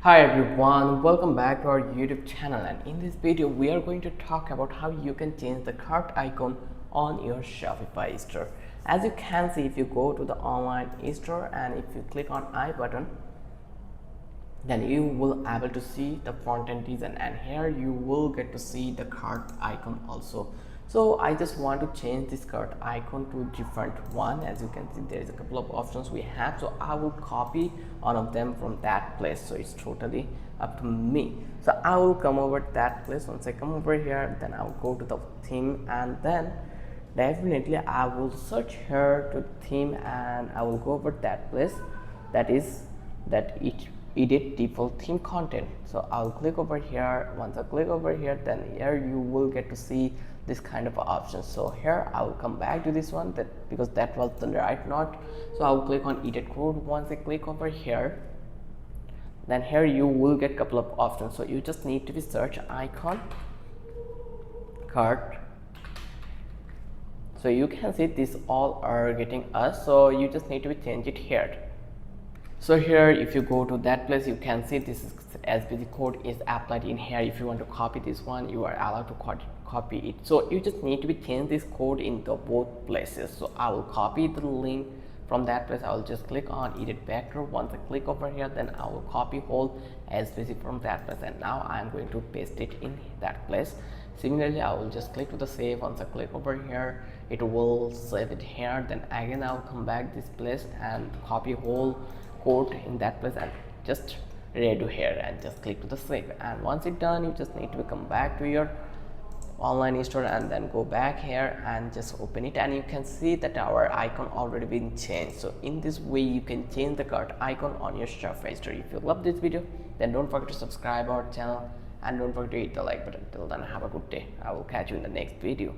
Hi everyone, welcome back to our YouTube channel, and in this video we are going to talk about how you can change the cart icon on your Shopify store. As you can see, if you go to the online store and if you click on I button, then you will able to see the front end design, and here you will get to see the cart icon also. So I just want to change this cart icon to different one. As you can see, there is a couple of options we have, so I will copy one of them from that place. So it's totally up to me. So I will come over to that place. Once I come over here, then I will go to the theme, and then definitely I will search here to theme, and I will go over that place, that is that it edit default theme content. So I'll click over here. Once I click over here, then here you will get to see this kind of options. So here I will come back to this one, that because that was the right note. So I'll click on edit code. Once I click over here, then here you will get couple of options. So you just need to be search icon cart. So you can see these all are getting us, so you just need to be change it here. So here if you go to that place, you can see this is SBC code is applied in here. If you want to copy this one, you are allowed to copy it. So you just need to be change this code in the both places. So I will copy the link from that place. I will just click on edit vector. Once I click over here, then I will copy whole SBC from that place, and now I am going to paste it in that place. Similarly, I will just click to the save. Once I click over here, it will save it here. Then again I will come back this place and copy whole code in that place and just redo here and just click to the save. And once it's done, you just need to come back to your online store and then go back here and just open it, and you can see that our icon already been changed. So in this way you can change the cart icon on your Shopify store. If you love this video, then don't forget to subscribe our channel and don't forget to hit the like button. Till then, have a good day. I will catch you in the next video.